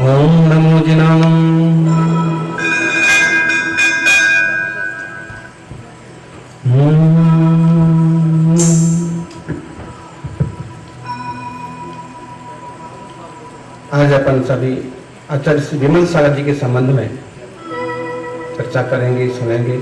ओम नमो जिनानम। आज अपन सभी आचार्य श्री विमल सागर जी के संबंध में चर्चा करेंगे, सुनेंगे।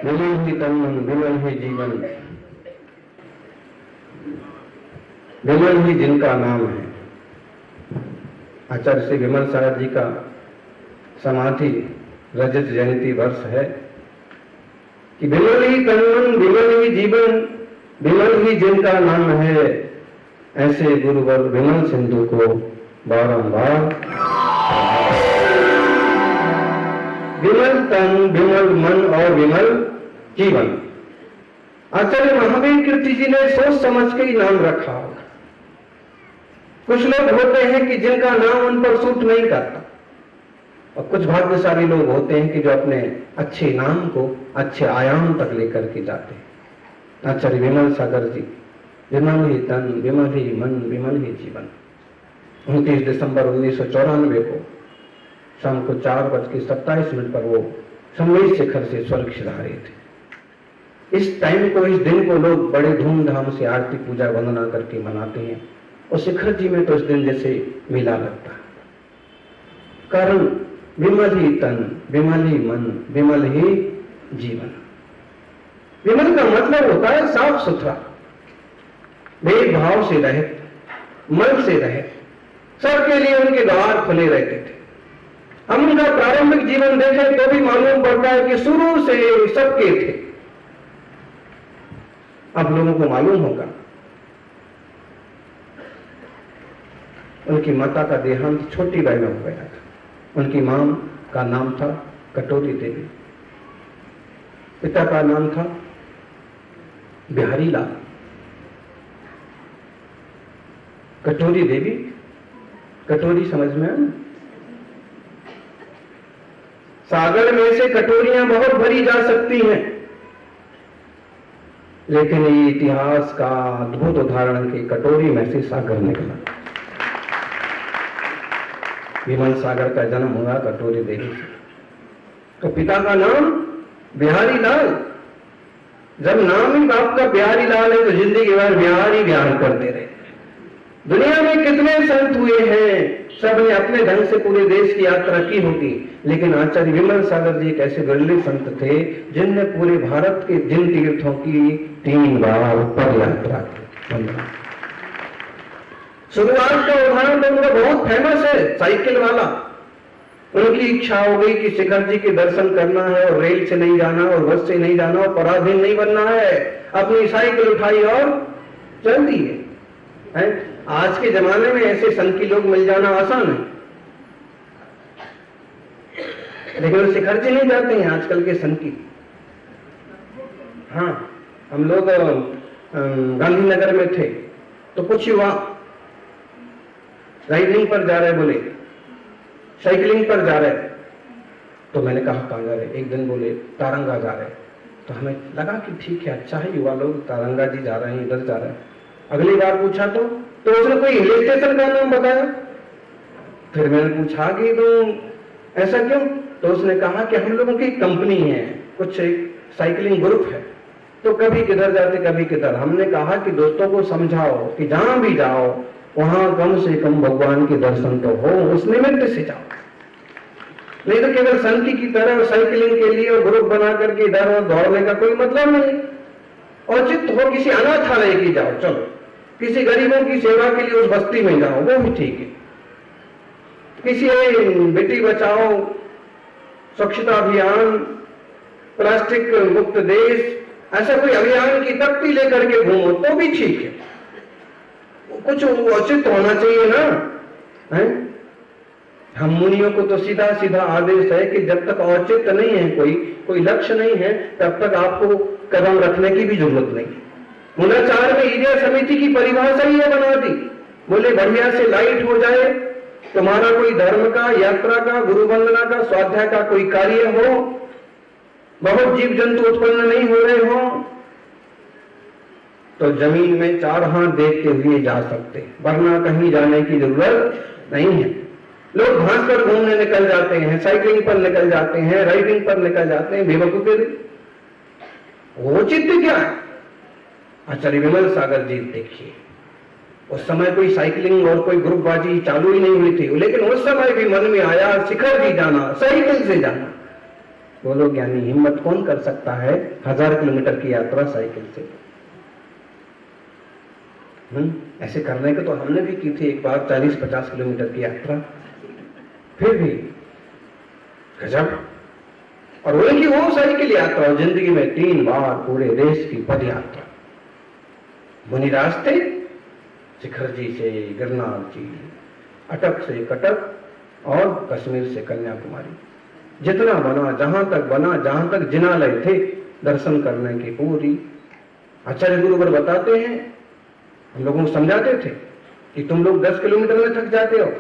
विमल ही तन विमल ही जीवन, विमल ही जिनका नाम है। आचार्य श्री विमल सागर जी का समाधि रजत जयंती वर्ष है कि विमल ही तन विमल ही जीवन, विमल ही जिनका नाम है। ऐसे गुरुवर विमल सिंधु को बारंबार विमल तन, विमल मन और विमल जीवन। आचार्य महावीर कीर्ति जी ने सोच समझ के ही नाम रखा होगा। कुछ लोग होते हैं कि जिनका नाम उन पर सूट नहीं करता, और कुछ भाग्यशाली लोग होते हैं कि जो अपने अच्छे नाम को अच्छे आयाम तक लेकर के जाते हैं। आचार्य विमल सागर जी, विमल ही तन, विमल ही मन, विमल ही जीवन। 29 दिसंबर 1994 को शाम को 4:27 पर वो संगीत शिखर से स्वर्ग सिधारे थे। इस टाइम को, इस दिन को लोग बड़े धूमधाम से आरती पूजा वंदना करके मनाते हैं, और शिखर जी में तो इस दिन जैसे मेला लगता है। कारण विमल ही तन, विमल ही मन, विमल ही जीवन। विमल का मतलब होता है साफ सुथरा, भेदभाव से रहित, मल से रहित। सबके लिए उनके द्वार खुले रहते थे। हम उनका प्रारंभिक जीवन देखें तो भी मालूम पड़ता है कि शुरू से सबके थे, आप लोगों को मालूम होगा उनकी माता का देहांत छोटी वय में हो गया था। उनकी मां का नाम था कटोरी देवी, पिता का नाम था बिहारी लाल। कटोरी देवी, कटोरी समझ में आया? सागर में से कटोरियां बहुत भरी जा सकती हैं, लेकिन ये इतिहास का अद्भुत उदाहरण की कटोरी में से सागर निकला। विमल सागर का जन्म हुआ कटोरी देवी से। तो पिता का नाम बिहारी लाल। जब नाम ही बाप का बिहारी लाल है तो जिंदगी भर बिहार ही बिहार करते रहे। दुनिया में कितने संत हुए हैं, सब ने अपने ढंग से पूरे देश की यात्रा की होगी, लेकिन आचार्य विमल सागर जी एक ऐसे विरले संत थे जिनने पूरे भारत के जिन तीर्थों की 3 बार पद यात्रा की। शुरुआत का उदाहरण तो उनका बहुत फेमस है, साइकिल वाला। उनकी इच्छा हो गई कि शिखर जी के दर्शन करना है और रेल से नहीं जाना और बस से नहीं जाना और पराधीन नहीं बनना है। अपनी साइकिल उठाई और चल दी है। आज के जमाने में ऐसे संत लोग मिल जाना आसान है, लेकिन शिखर जी नहीं जाते हैं आजकल के संत। हाँ, हम लोग गांधीनगर में थे तो कुछ युवा राइडिंग पर जा रहे, बोले साइकिलिंग पर जा रहे। तो मैंने कहा कहां जा रहे? एक दिन बोले तारंगा जा रहे। तो हमें लगा कि ठीक है, अच्छा है, युवा लोग तारंगा जी जा रहे हैं, इधर जा रहे हैं। अगली बार पूछा तो उसने कोई हिल स्टेशन का नाम बताया। फिर मैंने पूछा कि तो ऐसा क्यों? तो उसने कहा कि हम लोगों की कंपनी है, कुछ साइकिलिंग ग्रुप है, तो कभी किधर जाते कभी किधर। हमने कहा कि दोस्तों को समझाओ कि जहां भी जाओ वहां कम से कम भगवान के दर्शन तो हो, उस निमित्त से जाओ। नहीं तो केवल संत की तरह साइकिलिंग के लिए और ग्रुप बना करके इधर और दौड़ने का कोई मतलब नहीं। औचित्य हो किसी अनाथालय की जाओ, चलो किसी गरीबों की सेवा के लिए उस बस्ती में जाओ, वो भी ठीक है। किसी बेटी बचाओ, स्वच्छता अभियान, प्लास्टिक मुक्त देश, ऐसा कोई अभियान की तख्ती लेकर के घूमो तो भी ठीक है। कुछ औचित्य होना चाहिए ना, है? हम मुनियों को तो सीधा सीधा आदेश है कि जब तक औचित्य नहीं है, कोई लक्ष्य नहीं है, तब तक आपको कदम रखने की भी जरूरत नहीं। मुनाचार में ईर्या समिति की परिभाषा ही है बना दी। बोले बढ़िया से लाइट हो जाए, तुम्हारा कोई धर्म का, यात्रा का, गुरु वंदना का, स्वाध्याय का कोई कार्य हो, बहुत जीव जंतु उत्पन्न नहीं हो रहे हो, तो जमीन में 4 हाथ देखते हुए जा सकते, वरना कहीं जाने की जरूरत नहीं है। लोग घास पर घूमने निकल जाते हैं, साइकिलिंग पर निकल जाते हैं, राइडिंग पर निकल जाते हैं, बेवकूफी। औचित्य क्या है? आचार्य विमल सागर जी देखिए, उस समय कोई साइकिलिंग और कोई ग्रुपबाजी चालू ही नहीं हुई थी, लेकिन उस समय भी मन में आया शिखर जी जाना, साइकिल से जाना। बोलो ज्ञानी, हिम्मत कौन कर सकता है 1000 किलोमीटर की यात्रा साइकिल से? ऐसे करने के तो हमने भी की थी एक बार 40-50 किलोमीटर की यात्रा, फिर भी गजब। और वही वो साइकिल यात्रा जिंदगी में 3 बार पूरे देश की पद यात्रा। मुनि रास्ते, शिखर जी से गिरनार जी, अटक से कटक और कश्मीर से कन्याकुमारी, जितना बना, जहां तक बना, जहां तक जिनालय थे दर्शन करने की पूरी। आचार्य गुरुवर बताते हैं, हम लोगों को समझाते थे कि तुम लोग 10 किलोमीटर में थक जाते हो।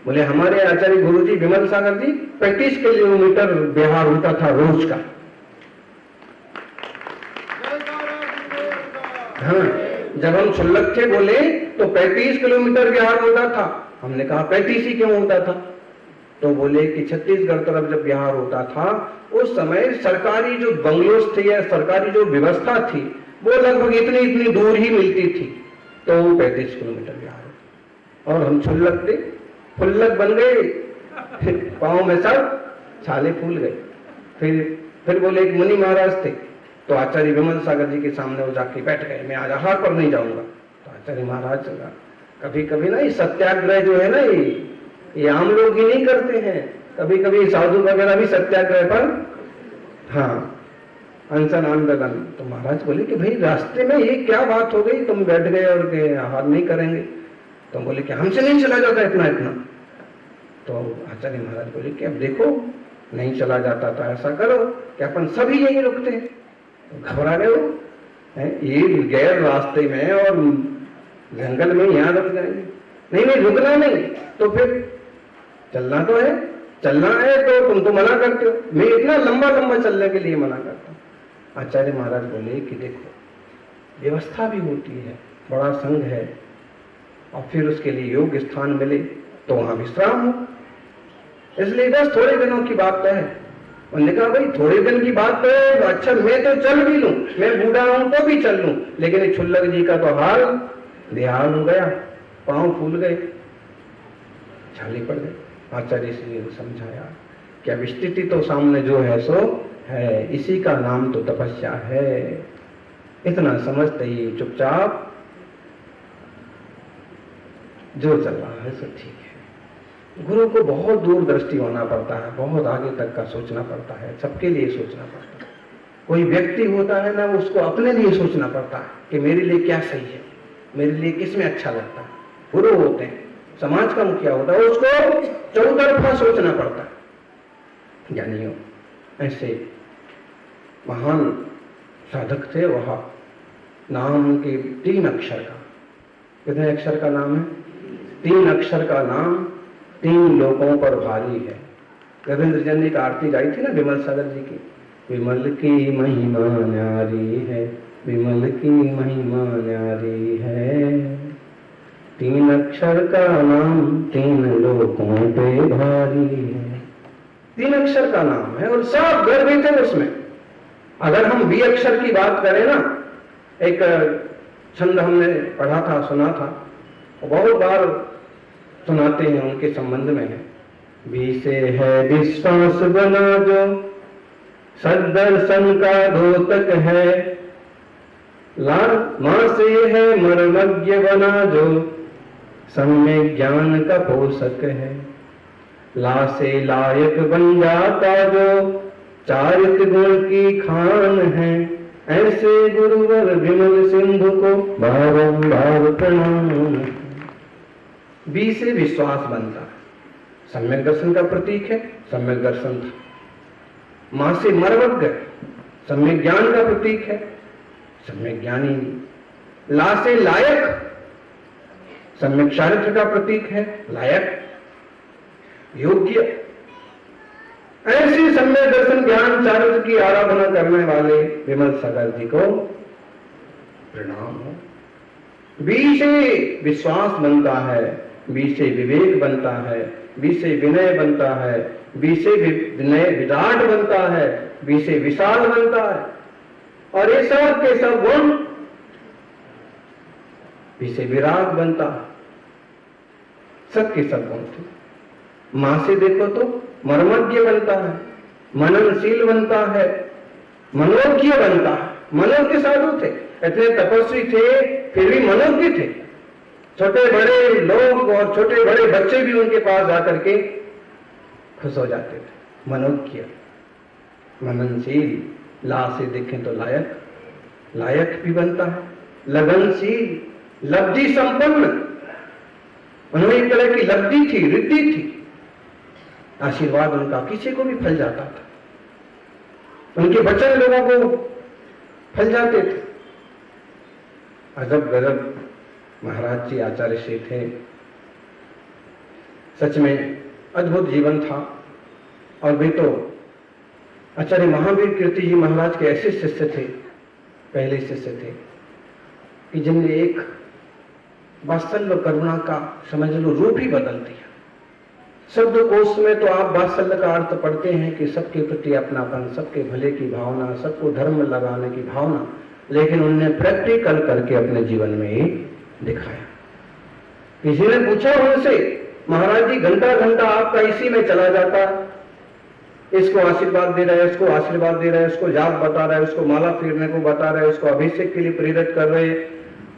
बोले हमारे आचार्य गुरुजी विमल सागर जी 35 किलोमीटर बिहार होता था रोज का। हाँ, जब हम शुल्लक थे बोले तो 35 किलोमीटर बिहार होता था। हमने कहा 35 ही क्यों होता था? तो बोले कि छत्तीसगढ़ तरफ जब बिहार होता था उस समय सरकारी जो बंगलोज थे या सरकारी जो व्यवस्था थी वो लगभग इतनी दूर ही मिलती थी, तो 35 किलोमीटर बिहार। और हम शुल्लक थे, फुल्लक बन गए, फिर पांव में सब छाले फूल गए। फिर बोले एक मुनि महाराज थे, तो आचार्य विमल सागर जी के सामने वो जाके बैठ गए, मैं आज आहार पर नहीं जाऊंगा। तो आचार्य महाराज कभी कभी ना ये सत्याग्रह जो है ना, ये आम लोग ही नहीं करते हैं, कभी कभी साधु वगैरह भी सत्याग्रह पर। हाँ, अनशन आंदोलन। तो महाराज बोले कि भाई रास्ते में ये क्या बात हो गई, तुम बैठ गए और के हाथ नहीं करेंगे। तो बोले कि हमसे नहीं चला जाता इतना इतना। तो आचार्य महाराज बोले कि अब देखो नहीं चला जाता तो ऐसा करो कि अपन सभी यही रुकते हैं। तो घबरा गए हो, ये गैर रास्ते में और जंगल में यहाँ रुक जाएंगे। नहीं नहीं रुकना नहीं, तो फिर चलना तो है, चलना है तो तुम तो मना करते हो, मैं इतना लंबा लंबा चलने के लिए मना करता हूँ। आचार्य महाराज बोले कि देखो व्यवस्था भी होती है, बड़ा संघ है, और फिर उसके लिए योग्य स्थान मिले तो वहां विश्राम हो, इसलिए बस थोड़े दिनों की बात तो है। उन्होंने कहा भाई थोड़े दिन की बात तो है, अच्छा मैं तो चल भी लूं, मैं बूढ़ा हूं तो भी चल लूं, लेकिन छुल्लक जी का तो हाल बेहाल हो गया, पांव फूल गए, छाले पड़ गए। आचार्य से समझाया कि अब स्थिति तो सामने जो है सो है, इसी का नाम तो तपस्या है। इतना समझते ही चुपचाप जो चल रहा है सो ठीक है। गुरु को बहुत दूरदृष्टि होना पड़ता है, बहुत आगे तक का सोचना पड़ता है, सबके लिए सोचना पड़ता है। कोई व्यक्ति होता है ना, उसको अपने लिए सोचना पड़ता है कि मेरे लिए क्या सही है, मेरे लिए किसमें अच्छा लगता है। गुरु होते हैं, समाज का मुखिया होता है, उसको चौतरफा सोचना पड़ता है। ज्ञानियों ऐसे महान साधक थे, वह नाम के 3 अक्षर का, कितने अक्षर का नाम है? 3 अक्षर का नाम 3 लोकों पर भारी है। रविंद्र जन ने एक आरती गाई थी ना विमल सागर जी की, विमल की महिमा न्यारी है, विमल की महिमा न्यारी है, 3 अक्षर का नाम 3 लोकों पे भारी है। 3 अक्षर का नाम है और सब गर्वित है उसमें। अगर हम 20 अक्षर की बात करें ना, एक छंद हमने पढ़ा था, सुना था, बहुत बार सुनाते हैं, उनके संबंध में है। बी से है विश्वास बना जो सदर्शन का द्योतक है, मां से है मर्मज्ञ बना जो सम्यक ज्ञान का पोषक है, ला से लायक बन जाता जो चारित्र गुण की खान है, ऐसे गुरुवर विमल सिंधु को बारंबार प्रणाम। बी से विश्वास बनता है, सम्यक दर्शन का प्रतीक है, सम्यक दर्शन था। मां से मर्मज्ञ, सम्यक ज्ञान का प्रतीक है, सम्यक ज्ञानी। ला से लायक, सम्यक चारित्र का प्रतीक है, लायक योग्य। ऐसे सम्यक दर्शन ज्ञान चारित्र की आराधना करने वाले विमल सागर जी को प्रणाम हो। बी से विश्वास बनता है, बी से विवेक बनता है, बी से विनय बनता है, बी से विनय विराट बनता है, बी से विशाल बनता है, और ये सब के सब गुण बी से विराग बनता है। सबके सब गुण थे। मां से देखो तो मर्मज्ञ बनता है, मननशील बनता है, मनोज्ञ बनता है। मनोज्ञ साधु थे, इतने तपस्वी थे फिर भी मनोज्ञ थे। छोटे बड़े लोग और छोटे बड़े बच्चे भी उनके पास जाकर के खुश हो जाते थे। मनोज्ञ, मननशील। ला से देखें तो लायक, लायक भी बनता है। लगनशील, लब्धि संपन्न, उनमें एक तरह की लब्धि थी, रिद्धि थी। आशीर्वाद उनका किसी को भी फल जाता था, उनके वचन लोगों को फल जाते थे। अजब गजब महाराज जी आचार्य से थे, सच में अद्भुत जीवन था। और वे तो आचार्य महावीर कीर्ति जी महाराज के ऐसे शिष्य थे, पहले शिष्य थे कि जिनने एक वात्सल्य करुणा का समझ लो रूप ही बदल दिया। शब्दकोश में तो आप वात्सल्य का अर्थ पढ़ते हैं कि सबके प्रति अपनापन, सबके भले की भावना, सबको धर्म लगाने की भावना, लेकिन उनने प्रैक्टिकल करके अपने जीवन में ही दिखाया। किसी ने पूछा उनसे, महाराज जी घंटा घंटा आपका इसी में चला जाता, इसको आशीर्वाद दे रहा है, इसको आशीर्वाद दे रहा है, इसको जाप बता रहा है, उसको माला फेरने को बता रहा है, उसको अभिषेक के लिए प्रेरित कर रहे हैं,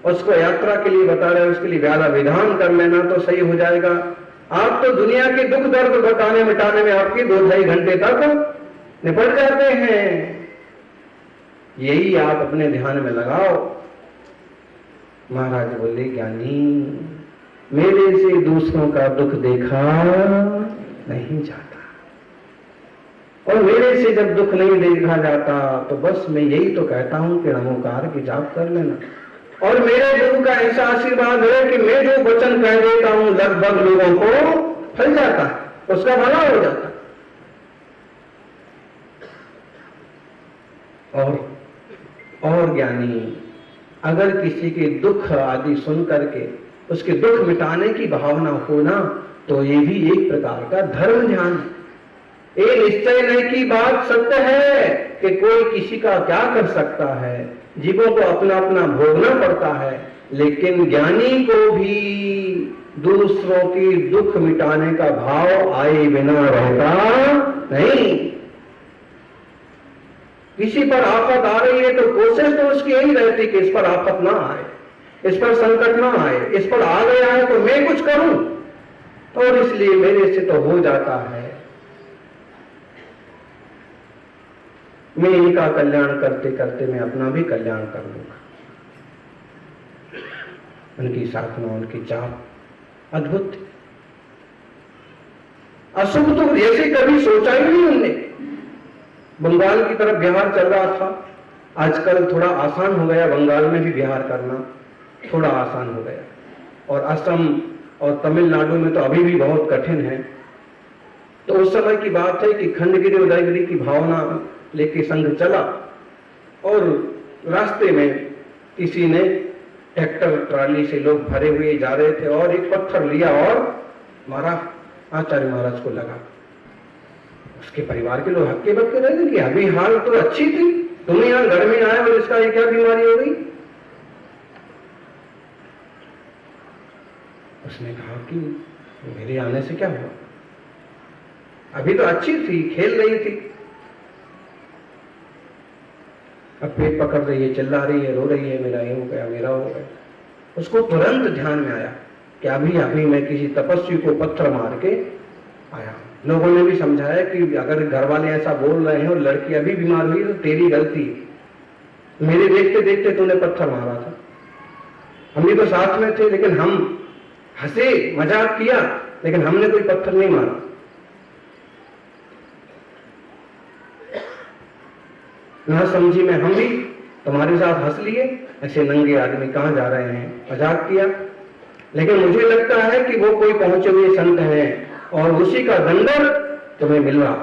उसको यात्रा के लिए बता रहे हैं, उसके लिए व्याला विधान कर लेना तो सही हो जाएगा। आप तो दुनिया के दुख दर्द बताने मिटाने में आपके 2-2.5 घंटे तक निपट जाते हैं। यही आप अपने ध्यान में लगाओ। महाराज बोले, ज्ञानी मेरे से दूसरों का दुख देखा नहीं जाता, और मेरे से जब दुख नहीं देखा जाता तो बस मैं यही तो कहता हूं कि नमोकार की जाप कर लेना। और मेरे गुरु का ऐसा आशीर्वाद है कि मैं जो वचन कह देता हूं लगभग लोगों को फल जाता है, उसका भला हो जाता है। और ज्ञानी अगर किसी के दुख आदि सुन करके उसके दुख मिटाने की भावना हो ना, तो ये भी एक प्रकार का धर्म ध्यान है। ये निश्चय नहीं की बात सत्य है कि कोई किसी का क्या कर सकता है, जीवों को अपना अपना भोगना पड़ता है, लेकिन ज्ञानी को भी दूसरों की दुख मिटाने का भाव आए बिना रहता नहीं। किसी पर आफत आ रही है तो कोशिश तो उसकी यही रहती कि इस पर आफत ना आए, इस पर संकट ना आए, इस पर आ गया है तो मैं कुछ करूं, और इसलिए मेरे से तो हो जाता है, मैं इनका कल्याण करते करते मैं अपना भी कल्याण कर लूंगा। उनकी साधना, उनकी जाप अद्भुत, अशुभ तो जैसे कभी सोचा ही नहीं उनने। बंगाल की तरफ बिहार चल रहा था, आजकल थोड़ा आसान हो गया, बंगाल में भी बिहार करना थोड़ा आसान हो गया, और असम और तमिलनाडु में तो अभी भी बहुत कठिन है। तो उस समय की बात है कि खंडगिरी उदयगिरी की भावना लेके संघ चला, और रास्ते में किसी ने ट्रैक्टर ट्राली से लोग भरे हुए जा रहे थे और एक पत्थर लिया और मारा, आचार्य महाराज को लगा। उसके परिवार के लोग हक्के बक्के रह गए कि अभी हाल तो अच्छी थी, तुम यहां घर में आए और इसका ये क्या बीमारी हो गई। उसने कहा कि मेरे आने से क्या हुआ, अभी तो अच्छी थी, खेल रही थी, अब पेट पकड़ रही है, चिल्ला रही है, रो रही है, मेरा ये हो गया, मेरा हो गया। उसको तुरंत ध्यान में आया कि अभी अभी मैं किसी तपस्वी को पत्थर मार के आया। लोगों ने भी समझाया कि अगर घर वाले ऐसा बोल रहे हैं और लड़की अभी बीमार हुई तो तेरी गलती, मेरे देखते देखते तूने पत्थर मारा था, हम भी तो साथ में थे, लेकिन हम हंसे, मजाक किया, लेकिन हमने कोई पत्थर नहीं मारा। ना समझी में हम भी तुम्हारे साथ हंस लिए, ऐसे नंगे आदमी कहां जा रहे हैं, मजाक किया, लेकिन मुझे लगता है कि वो कोई पहुंचे हुए संत हैं और उसी का दंडर तुम्हें मिल रहा।